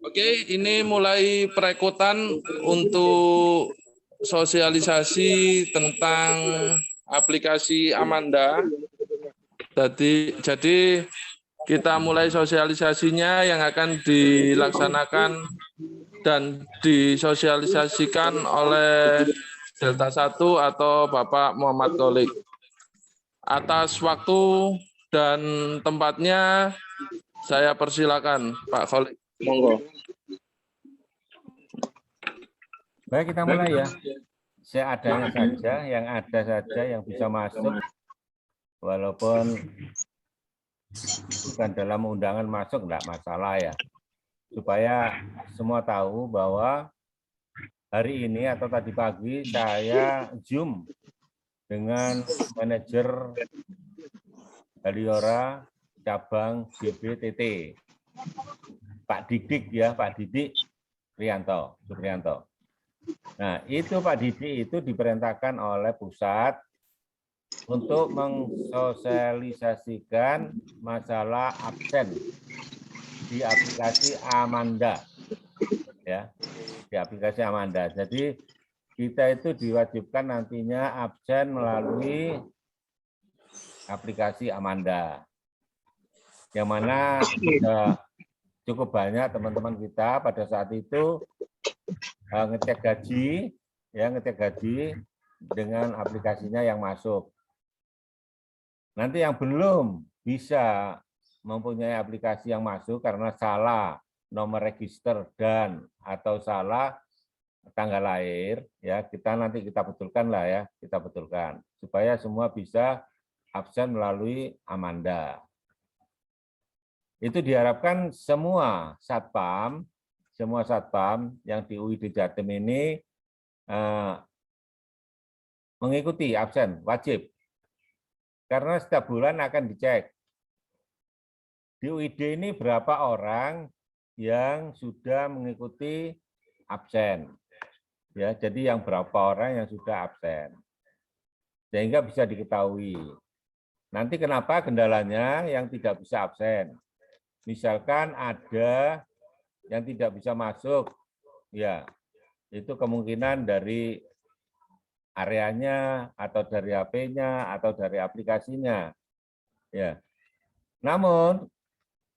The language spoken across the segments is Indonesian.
Oke, ini mulai perekrutan untuk sosialisasi tentang aplikasi Amanda. Jadi kita mulai sosialisasinya yang akan dilaksanakan dan disosialisasikan oleh Delta 1 atau Bapak Muhammad Tolik. Atas waktu dan tempatnya saya persilakan Pak Kholik. Monggo. Baik, kita mulai ya. Seadanya saja, yang ada saja yang bisa masuk, walaupun bukan dalam undangan masuk, enggak masalah ya. Supaya semua tahu bahwa hari ini atau tadi pagi saya Zoom dengan manajer Heliora cabang GBTT, Pak Didik ya, Pak Didik Suprianto. Nah, itu Pak Didik itu diperintahkan oleh pusat untuk mensosialisasikan masalah absen di aplikasi Amanda. Ya, di aplikasi Amanda. Jadi kita itu diwajibkan nantinya absen melalui aplikasi Amanda. Yang mana cukup banyak teman-teman kita pada saat itu ngecek gaji, ya ngecek gaji dengan aplikasinya yang masuk. Nanti yang belum bisa mempunyai aplikasi yang masuk karena salah nomor register dan atau salah tanggal lahir, ya kita betulkan lah ya, kita betulkan supaya semua bisa absen melalui Amanda. Itu diharapkan semua satpam yang di UID Jatim ini mengikuti absen, wajib. Karena setiap bulan akan dicek. Di UID ini berapa orang yang sudah mengikuti absen. Ya, jadi yang berapa orang yang sudah absen. Sehingga bisa diketahui. Nanti kenapa kendalanya yang tidak bisa absen? Misalkan ada yang tidak bisa masuk, ya itu kemungkinan dari areanya atau dari HP-nya atau dari aplikasinya. Ya. Namun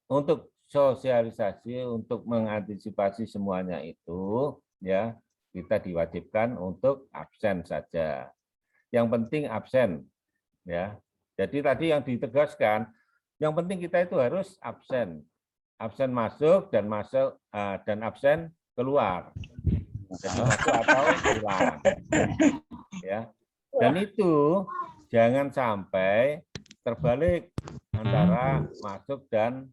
untuk sosialisasi untuk mengantisipasi semuanya itu, ya kita diwajibkan untuk absen saja. Yang penting absen, ya. Jadi tadi yang ditegaskan, yang penting kita itu harus absen. Absen masuk dan absen keluar. Jadi masuk atau pulang. Ya. Dan itu jangan sampai terbalik antara masuk dan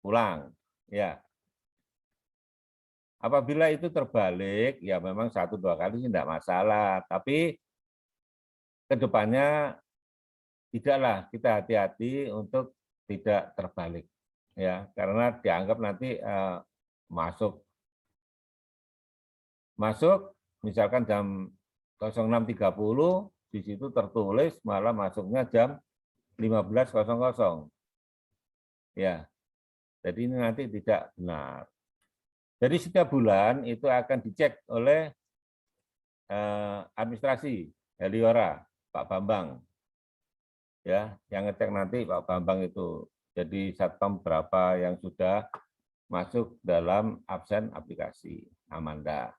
pulang. Ya. Apabila itu terbalik, ya memang 1-2 kali tidak masalah. Tapi kedepannya tidaklah kita hati-hati untuk tidak terbalik. Ya, karena dianggap nanti masuk misalkan jam 06.30 di situ tertulis malah masuknya jam 15.00. Ya. Jadi ini nanti tidak benar. Jadi setiap bulan itu akan dicek oleh administrasi Heliora, Pak Bambang. Ya, yang ngecek nanti Pak Bambang itu. Jadi satpam berapa yang sudah masuk dalam absen aplikasi Amanda.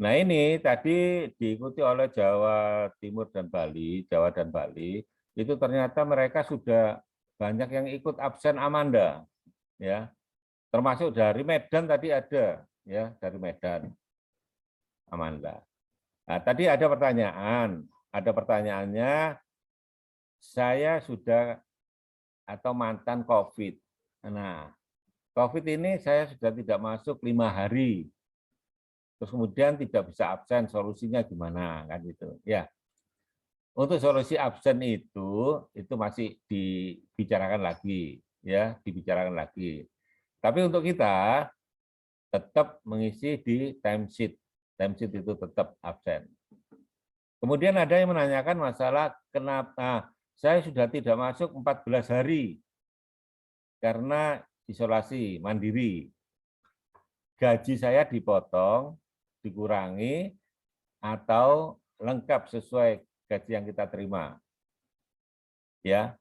Nah ini tadi diikuti oleh Jawa Timur dan Bali, Jawa dan Bali, itu ternyata mereka sudah banyak yang ikut absen Amanda, ya. Termasuk dari Medan tadi ada, ya dari Medan Amanda. Nah tadi ada pertanyaannya, saya sudah atau mantan COVID. Nah, COVID ini saya sudah tidak masuk 5 hari. Terus kemudian tidak bisa absen, solusinya gimana kan itu. Ya. Untuk solusi absen itu masih dibicarakan lagi, ya, dibicarakan lagi. Tapi untuk kita tetap mengisi di timesheet. Timesheet itu tetap absen. Kemudian ada yang menanyakan masalah kenapa saya sudah tidak masuk 14 hari karena isolasi mandiri. Gaji saya dipotong, dikurangi, atau lengkap sesuai gaji yang kita terima. Ya,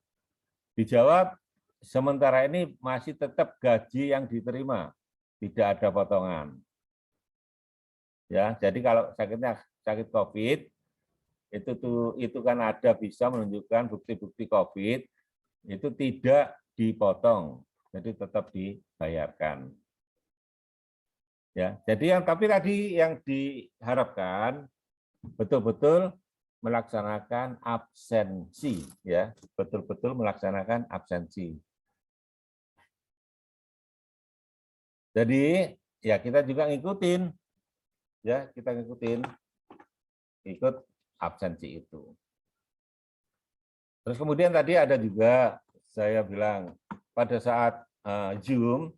dijawab sementara ini masih tetap gaji yang diterima, tidak ada potongan. Ya, jadi kalau sakitnya sakit COVID itu kan ada bisa menunjukkan bukti-bukti COVID itu tidak dipotong, jadi tetap dibayarkan. Ya, jadi tapi tadi yang diharapkan betul-betul melaksanakan absensi, ya, betul-betul melaksanakan absensi. Jadi ya kita juga ngikutin, ya kita ikut absensi itu. Terus kemudian tadi ada juga saya bilang pada saat Zoom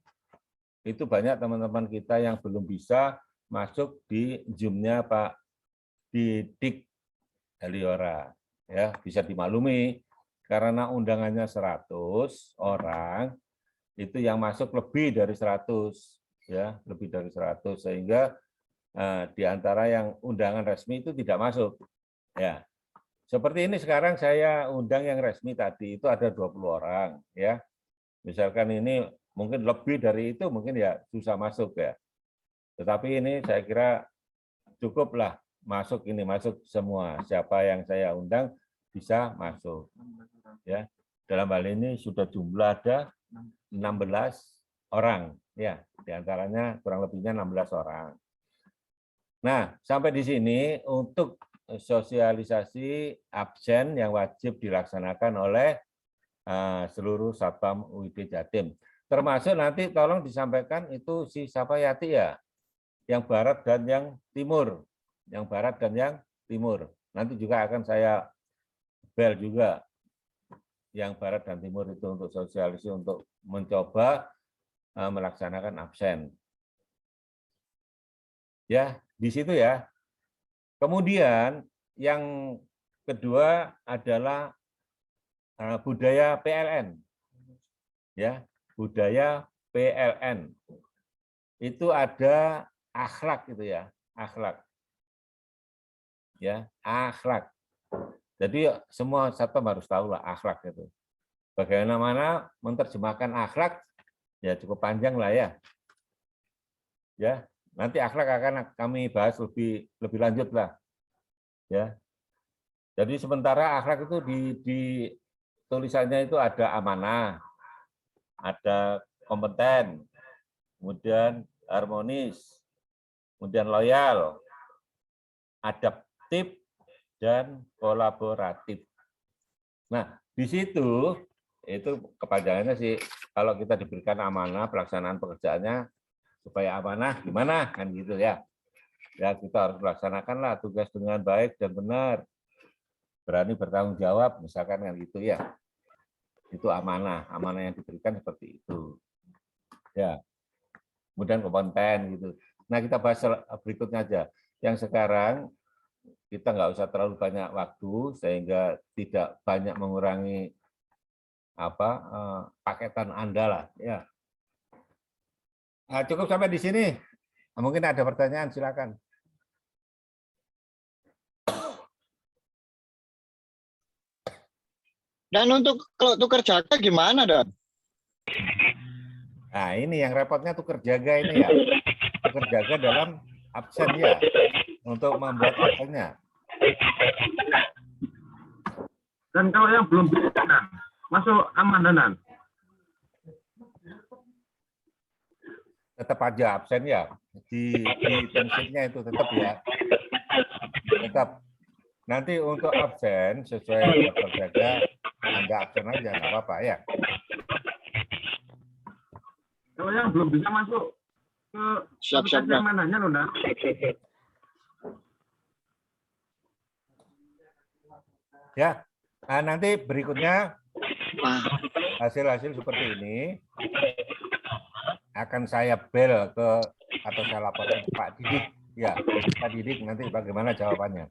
itu banyak teman-teman kita yang belum bisa masuk di Zoom-nya Pak Didik Heliora. Ya, bisa dimaklumi karena undangannya 100 orang, itu yang masuk lebih dari 100, ya, lebih dari 100 sehingga di antara yang undangan resmi itu tidak masuk. Ya. Seperti ini sekarang saya undang yang resmi tadi itu ada 20 orang, ya. Misalkan ini mungkin lebih dari itu mungkin ya susah masuk ya. Tetapi ini saya kira cukuplah masuk semua. Siapa yang saya undang bisa masuk. Ya. Dalam hal ini sudah jumlah ada 16 orang, ya. Di antaranya kurang lebihnya 16 orang. Nah, sampai di sini untuk sosialisasi absen yang wajib dilaksanakan oleh seluruh Satpam UID Jatim. Termasuk nanti tolong disampaikan itu si Sapayati ya, yang barat dan yang timur. Yang barat dan yang timur. Nanti juga akan saya bel juga yang barat dan timur itu untuk sosialisasi untuk mencoba melaksanakan absen. Ya, di situ ya. Kemudian yang kedua adalah budaya PLN. Ya, budaya PLN. Itu ada akhlak gitu ya, akhlak. Ya, akhlak. Jadi semua satpam harus tahu lah akhlak itu. Bagaimana menerjemahkan akhlak ya cukup panjang lah ya. Ya, nanti akhlak akan kami bahas lebih lanjut lah. Ya. Jadi sementara akhlak itu di tulisannya itu ada amanah, ada kompeten, kemudian harmonis, kemudian loyal, adaptif, dan kolaboratif. Nah, di situ itu kepanjangannya sih kalau kita diberikan amanah pelaksanaan pekerjaannya supaya amanah gimana kan gitu ya. Ya kita harus melaksanakanlah tugas dengan baik dan benar. Berani bertanggung jawab misalkan kan gitu ya. Itu amanah yang diberikan seperti itu. Ya. Kemudian kompeten gitu. Nah, kita bahas berikutnya aja. Yang sekarang kita nggak usah terlalu banyak waktu sehingga tidak banyak mengurangi paketan Anda lah ya. Nah, cukup sampai di sini. Mungkin ada pertanyaan, silakan. Dan untuk kalau tukar jaga gimana, Don? Nah, ini yang repotnya tukar jaga ini ya. Tukar jaga dalam absen ya. Untuk membuat absennya. Dan kalau yang belum bisa, masuk aman danan. Tetap aja absen ya. Di timsheetnya itu tetap ya. Tetap. Nanti untuk absen sesuai dokter jaga, Anda absen aja, nggak apa-apa ya. Kalau yang belum bisa masuk ke Siap-siap, mananya loh, Nak. Ya, nah, nanti berikutnya hasil-hasil seperti ini akan saya bel ke atau saya laporkan ke Pak Didik. Ya, Pak Didik nanti bagaimana jawabannya.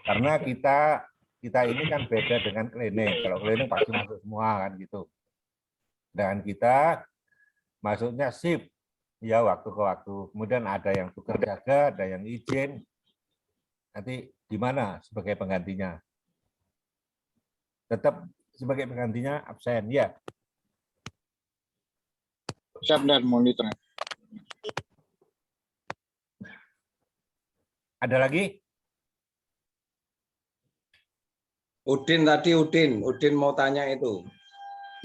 Karena kita ini kan beda dengan klinik. Kalau klinik pasti masuk semua kan gitu. Dan kita masuknya shift, ya waktu ke waktu. Kemudian ada yang tukar jaga, ada yang izin. Nanti gimana sebagai penggantinya? Tetap sebagai penggantinya absen, ya. Siap dan monitor. Ada lagi? Udin mau tanya itu.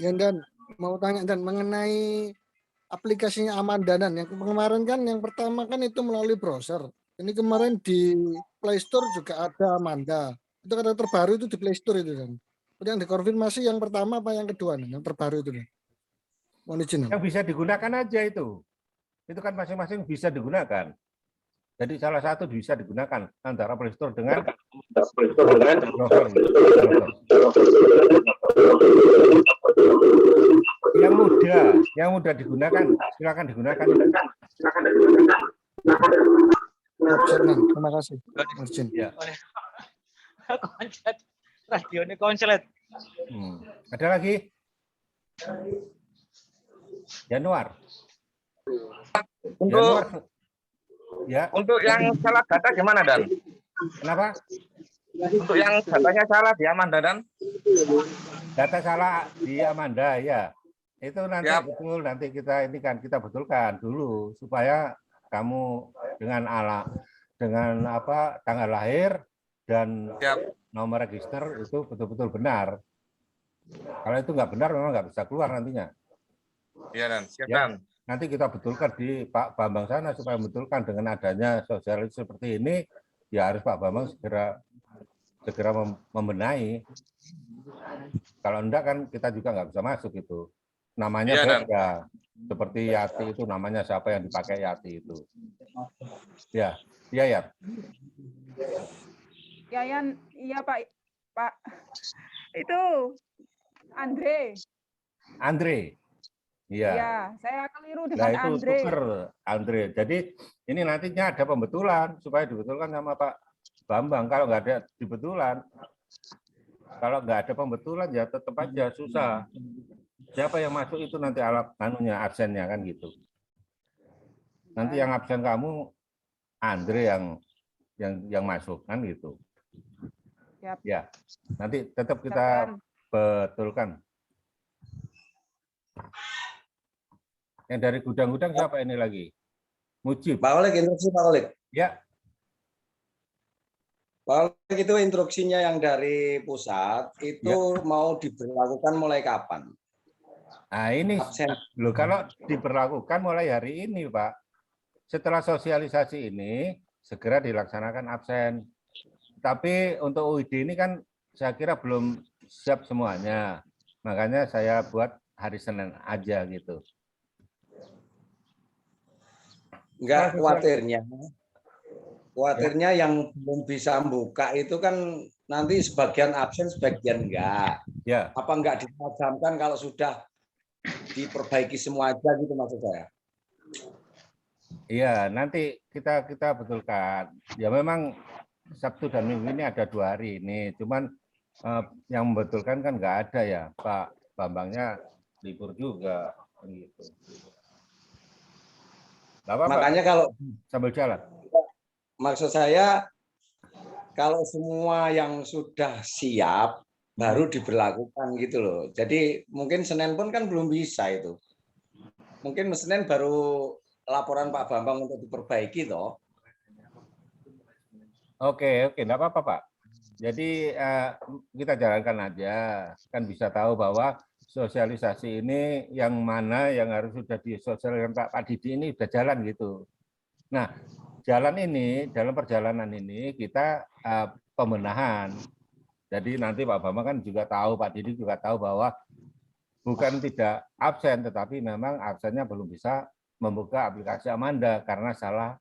Ya, dan mau tanya dan mengenai aplikasinya Amandanan yang kemarin kan yang pertama kan itu melalui browser. Ini kemarin di Play Store juga ada Amanda. Itu kata terbaru itu di Play Store itu kan. Yang dikonfirmasi yang pertama apa yang kedua nih, yang terbaru itu nih. Mohon izin. Yang bisa digunakan aja itu. Itu kan masing-masing bisa digunakan. Jadi salah satu bisa digunakan antara Play Store dengan browser. Yang mudah digunakan, silakan digunakan. Terima kasih. Izin. Ya. Konslet. Radionya konslet. Ada lagi? Januar. Untuk yang salah data gimana, Dan? Kenapa? Untuk yang datanya salah di Amanda, Dan? Data salah di Amanda, ya. Itu nanti betul, nanti kita betulkan dulu supaya kamu dengan tanggal lahir dan nomor register itu betul-betul benar. Kalau itu nggak benar, memang nggak bisa keluar nantinya. Iya, Dan. Siap, Ya. Dan. Nanti kita betulkan di Pak Bambang sana supaya betulkan dengan adanya sosialis seperti ini, ya harus Pak Bambang segera membenahi. Kalau enggak kan kita juga nggak bisa masuk itu. Namanya beda. Seperti Yati itu namanya siapa yang dipakai Yati itu. Ya, iya ya. Yayan, iya Pak. Itu Andre. Iya. Iya, saya keliru Nah dengan itu Andre. tuker Andre. Jadi ini nantinya ada pembetulan supaya dibetulkan sama Pak Bambang. Kalau nggak ada dibetulan, kalau nggak ada pembetulan ya tetap aja susah. Siapa yang masuk itu nanti absennya kan gitu. Nanti yang absen kamu Andre yang masuk kan gitu. Siap. Ya, nanti tetap kita betulkan. Yang dari gudang-gudang siapa ini lagi? Mujib. Pak Oleg, instruksi Pak Oleg. Ya. Pak Oleg, itu instruksinya yang dari pusat itu mau diberlakukan mulai kapan? Nah ini loh, kalau diberlakukan mulai hari ini Pak. Setelah sosialisasi ini segera dilaksanakan absen. Tapi untuk UID ini kan saya kira belum siap semuanya. Makanya saya buat hari Senin aja gitu. Enggak, khawatirnya yang belum bisa buka itu kan nanti sebagian absen, sebagian enggak. Ya. Apa enggak ditajamkan kalau sudah diperbaiki semua aja gitu maksud saya? Iya, nanti kita betulkan. Ya memang Sabtu dan Minggu ini ada 2 hari ini. Cuman yang membetulkan kan nggak ada ya, Pak Bambangnya libur juga. Gitu. Makanya kalau sambil jalan. Maksud saya kalau semua yang sudah siap baru diberlakukan gitu loh. Jadi mungkin Senin pun kan belum bisa itu. Mungkin Senin baru laporan Pak Bambang untuk diperbaiki toh. Oke, enggak apa-apa Pak. Jadi kita jalankan aja. Kan bisa tahu bahwa sosialisasi ini yang mana yang harus sudah disosialisasikan Pak Didi ini sudah jalan gitu. Nah, dalam perjalanan ini kita pembenahan. Jadi nanti Pak Bambang kan juga tahu, Pak Didi juga tahu bahwa bukan tidak absen, tetapi memang absennya belum bisa membuka aplikasi Amanda karena salah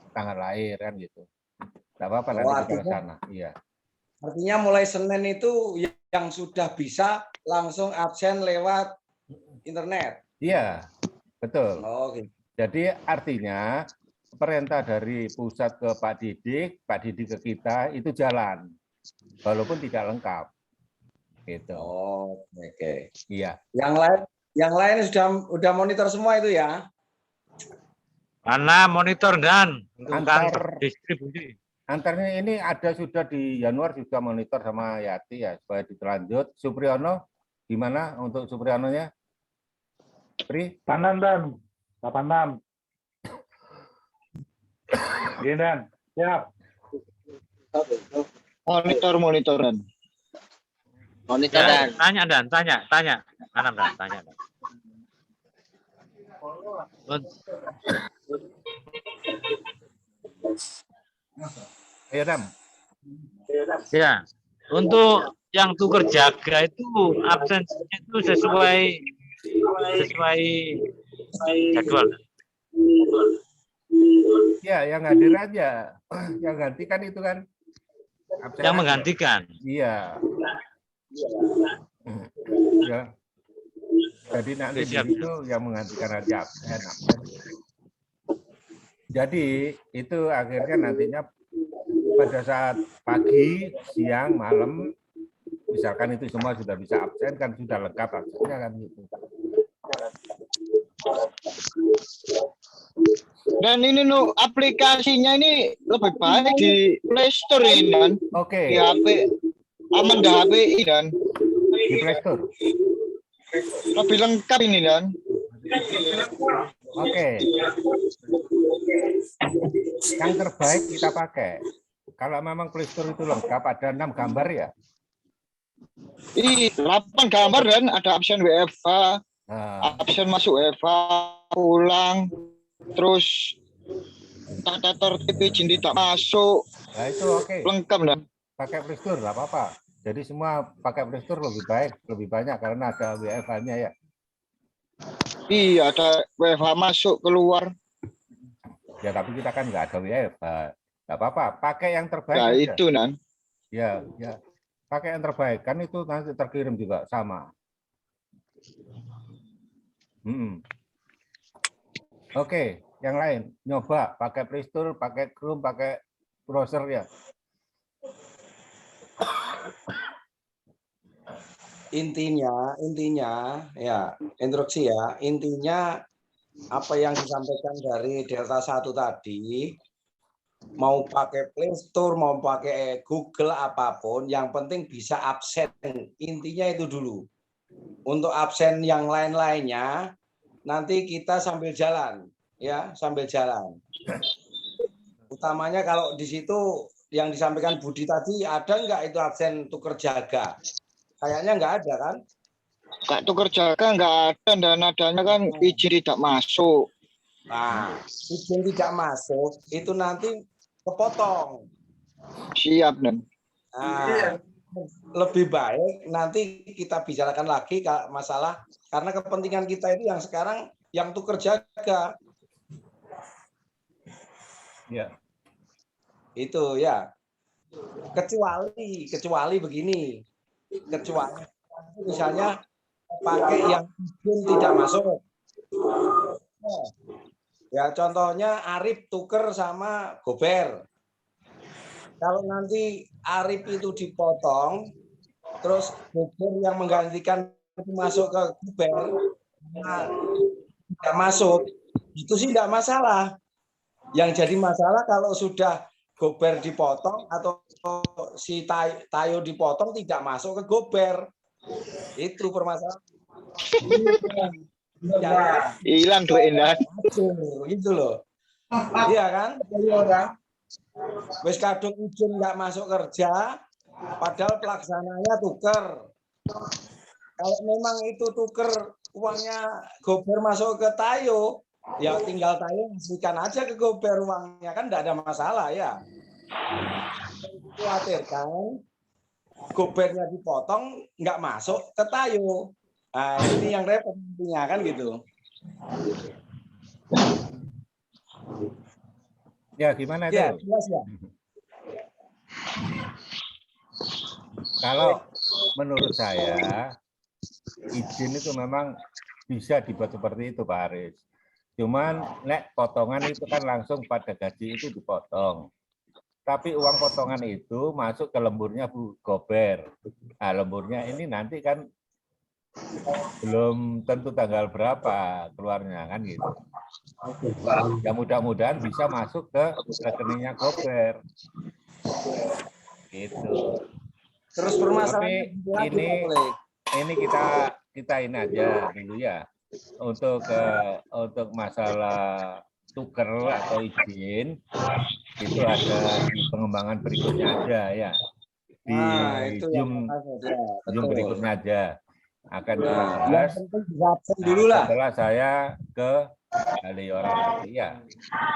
tanggal lahir kan gitu. Tidak apa-apa nanti kita ke sana. Iya. Artinya mulai Senin itu yang sudah bisa langsung absen lewat internet. Iya, betul. Oh, okay. Jadi artinya perintah dari pusat ke Pak Didi ke kita itu jalan, walaupun tidak lengkap. Gitu. Oh, oke. Iya. Yang lain Yang lain sudah monitor semua itu ya. Mana monitor dan Antar distribusi. antarnya ini ada sudah di Januari juga monitor sama Yati ya supaya ditelanjut. Supriyono gimana untuk Supriyononya? Pri? Kanan dan 86. Iya dan siap. Monitoran. Ya, tanya Dan, tanya. Kanan Dan, tanya. Ayo Ram. Ya, untuk yang tuker jaga itu absensinya itu sesuai jadwal. Ya, yang hadir aja. Yang gantikan itu kan. Absen Yang aja. menggantikan. Iya. Ya. Jadi nanti Siap. itu yang menggantikan aja absen. Jadi itu akhirnya nantinya pada saat pagi, siang, malam, misalkan itu semua sudah bisa absen kan sudah lengkap absennya kan gitu. Dan ini aplikasinya ini lebih baik di Play Store ini kan. Oke. Di HP Amanda HPI dan Di Play Store. lebih lengkap ini dan. Oke. Yang terbaik kita pakai. Kalau memang Play Store itu lengkap ada 6 gambar ya. 8 gambar dan ada absen WFH, Nah, absen masuk WFH, pulang, terus tata tertib izin tidak masuk, nah itu oke. lengkap dan. Pakai Play Store nggak apa-apa. Jadi semua pakai Play Store lebih baik, lebih banyak karena ada WFH-nya ya. Iya, ada WFH masuk keluar. Ya tapi kita kan nggak ada WFH. Nggak apa-apa, pakai yang terbaik Nah, aja. itu nan. Ya, pakai yang terbaik kan itu nanti terkirim juga sama. Oke, yang lain nyoba pakai Play Store, pakai Chrome, pakai browser ya. Intinya ya instruksi ya, intinya apa yang disampaikan dari Delta 1 tadi, mau pakai Play Store, mau pakai Google apapun, yang penting bisa absen. Intinya itu dulu. Untuk absen yang lain-lainnya nanti kita sambil jalan, ya, sambil jalan. Utamanya kalau di situ yang disampaikan Budi tadi, ada nggak itu absen tuker jaga? Kayaknya nggak ada kan? Kak tuker jaga nggak ada dan adanya kan izin tidak masuk. Nah, izin tidak masuk itu nanti kepotong. Siap dan. Nah, lebih baik nanti kita bicarakan lagi masalah karena kepentingan kita itu yang sekarang yang tuker jaga. Ya. Itu ya. Kecuali begini. Kecuali misalnya pakai yang izin tidak masuk. Ya contohnya Arif tuker sama Gober. Kalau nanti Arif itu dipotong, terus Gober yang menggantikan masuk ke Gober, nah, tidak masuk, itu sih tidak masalah. Yang jadi masalah kalau sudah Gober dipotong atau si Tayo dipotong tidak masuk ke Gober. Itu permasalahan. Hilang duit dan. Gitu loh. Iya kan? Wes kadung izin nggak masuk kerja, padahal pelaksananya tuker. Kalau memang itu tuker uangnya Gober masuk ke Tayo, ya tinggal Tayo masukkan aja ke Gober uangnya kan nggak ada masalah ya. Khawatirkan Gobernya dipotong nggak masuk ke Tayo. Nah, ini yang repot intinya kan gitu. Ya, gimana itu? Ya, jelas ya. Kalau menurut saya izin itu memang bisa dibuat seperti itu Pak Aris. Cuman nek potongan itu kan langsung pada gaji itu dipotong. Tapi uang potongan itu masuk ke lemburnya Bu Gober. Nah, lemburnya ini nanti kan belum tentu tanggal berapa keluarnya kan gitu. Ya mudah-mudahan bisa masuk ke rekeningnya Gober. Gitu. Terus Tapi permasalahannya ini kita ini aja dulu ya untuk masalah tuker atau izin itu ada di pengembangan berikutnya aja ya. Di Zoom berikutnya aja akan dibahas setelah saya ke Haliora nanti ya.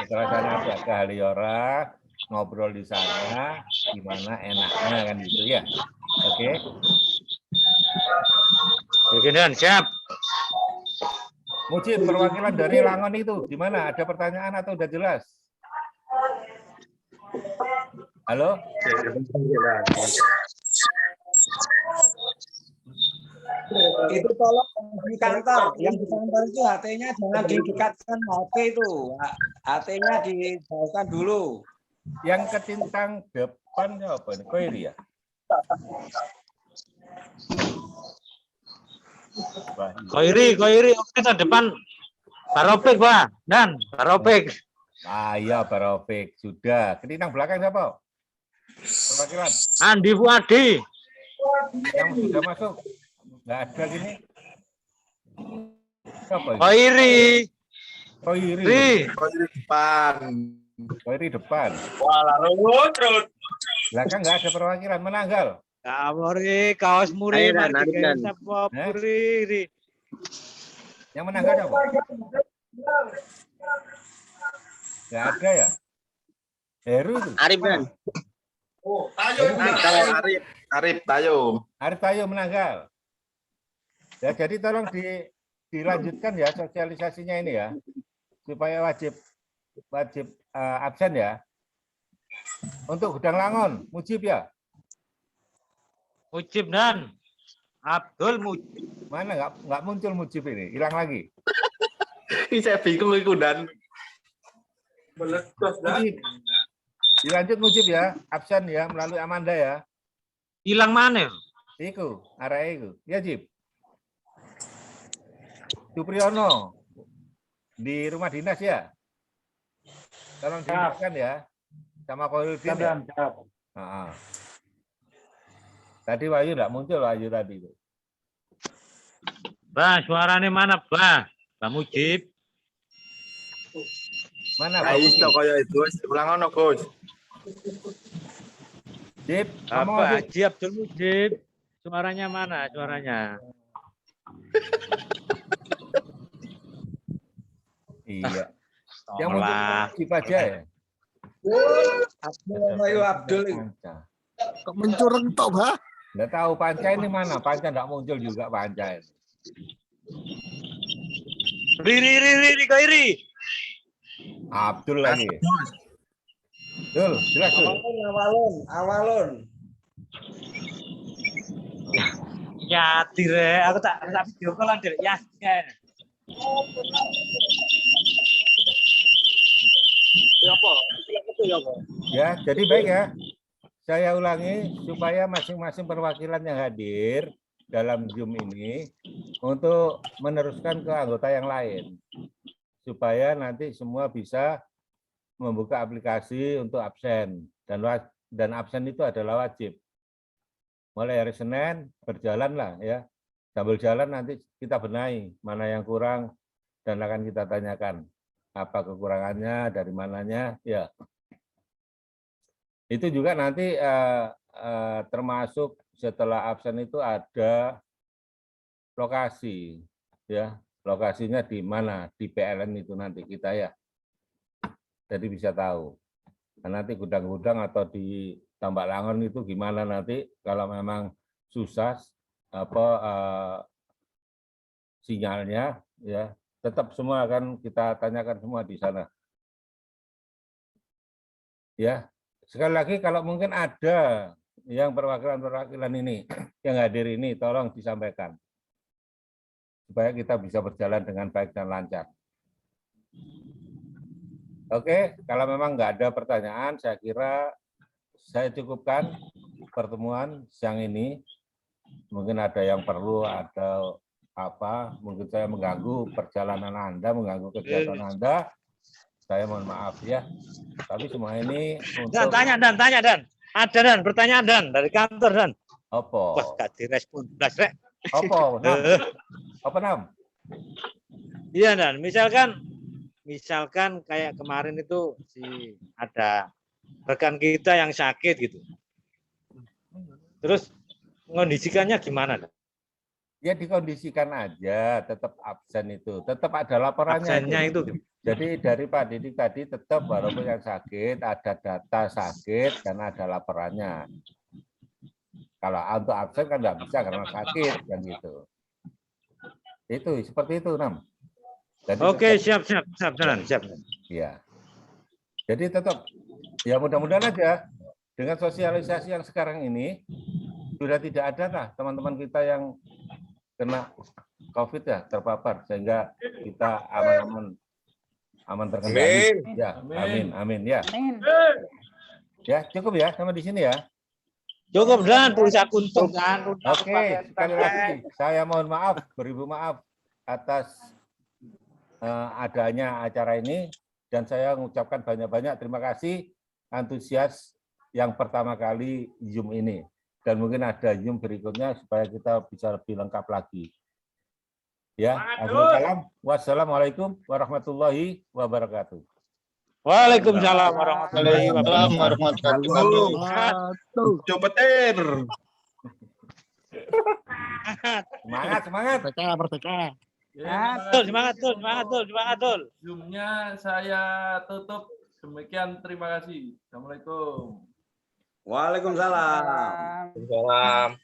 Setelah saya nanti ke Haliora ngobrol di sana gimana enaknya kan gitu ya. Oke. Beginian, siap. Mujib, perwakilan dari Langon itu gimana? Ada pertanyaan atau udah jelas? Halo? Itu tolong di kantor, yang di kantor itu HT-nya jangan didekatkan HP itu, HT-nya dijauhkan dulu. Yang ketintang depannya apa ini? Koiri ya? Koiri, kita depan Baropik, Pak. Dan Baropik. Ah iya, Baropik. Sudah. Ketintang belakang siapa? Perwakilan. Andi Fuadi. Yang sudah masuk. Nggak ada gini. Siapa ini? Koiri. Koiri depan. Belakang nggak ada perwakilan. Menanggal. Kamori, kaos muri, mari sapa puri. Yang menanggal apa? Nggak ada ya? Heru itu. Arif kan? Arif Tayo menanggal. Ya, jadi tolong dilanjutkan ya sosialisasinya ini ya, supaya wajib absen ya. Untuk Gudang Langon, Mujib ya. Mujib dan Abdul Mujib. Mana nggak muncul Mujib ini, hilang lagi. Ini saya bingung itu dan Mujib. Dilanjut Mujib ya, absen ya melalui Amanda ya. Hilang mana? Iku, arah itu. Ya Jib. Supriyono di rumah dinas ya. Tolong diingatkan ya. Sama Koirudin ya. Tadi Wahyu enggak muncul Wahyu tadi itu. Bah, suaranya mana, Bah? Bah Mujib. Mana Pak Mujib? Jib, Apa? Haji Abdul Mujib. Suaranya mana? Suaranya. Iya. Yang muncul Mujib aja ya. Abdul. Kok mencurang tok, Bah? Nggak tahu Panca ini mana? Panca nggak muncul juga Panca. Koiri. Abdul lagi. Dul, jelas Dul. Awalun. Ya, dire, aku tak video call dir. Ya. Ya, jadi baik ya. Saya ulangi supaya masing-masing perwakilan yang hadir dalam Zoom ini untuk meneruskan ke anggota yang lain. Supaya nanti semua bisa membuka aplikasi untuk absen. Dan absen itu adalah wajib. Mulai hari Senin berjalan lah ya. Sambil jalan nanti kita benahi mana yang kurang dan akan kita tanyakan apa kekurangannya, dari mananya ya. Itu juga nanti termasuk setelah absen itu ada lokasi ya. Lokasinya di mana? Di PLN itu nanti kita ya. Jadi bisa tahu. Nah, nanti gudang-gudang atau di Tambak Langon itu gimana nanti kalau memang susah sinyalnya ya, tetap semua akan kita tanyakan semua di sana. Ya, sekali lagi kalau mungkin ada yang perwakilan ini yang hadir ini tolong disampaikan supaya kita bisa berjalan dengan baik dan lancar. Oke, kalau memang nggak ada pertanyaan, saya kira saya cukupkan pertemuan siang ini. Mungkin ada yang perlu atau mungkin saya mengganggu perjalanan Anda, mengganggu kegiatan Anda. Saya mohon maaf ya. Tapi semua ini Dan untuk tanya Dan. Ada Dan, pertanyaan Dan dari kantor Dan. apa? Wah, gak direspon belas rek. Apa? Nam? Apa Nam? Iya Dan, misalkan kayak kemarin itu ada rekan kita yang sakit gitu. Terus mengondisikannya gimana Dan? Ya dikondisikan aja, tetap absen itu, tetap ada laporannya. Absennya itu. Jadi dari Pak Didik tadi tetap walaupun yang sakit ada data sakit dan ada laporannya. Kalau untuk absen kan nggak bisa karena sakit kan gitu. Itu seperti itu Nam. Jadi Oke, tetap, siap. ya. Jadi tetap ya mudah-mudahan aja dengan sosialisasi yang sekarang ini sudah tidak ada lah teman-teman kita yang kena COVID ya terpapar sehingga kita aman terkendali. Ya, amin ya. Ya cukup ya sama di sini ya. Cukup Dan, tulis akun Dan. Oke, sekali lagi saya mohon maaf, beribu maaf atas adanya acara ini dan saya mengucapkan banyak-banyak terima kasih antusias yang pertama kali Zoom ini. Dan mungkin ada Zoom berikutnya supaya kita bisa lebih lengkap lagi. Ya, wassalamualaikum warahmatullahi wabarakatuh. Waalaikumsalam warahmatullahi wabarakatuh. Copeter. Semangat. Merdeka. Semangat Tul. Zoom-nya saya tutup. Demikian, terima kasih. Assalamualaikum. Waalaikumsalam. Salam.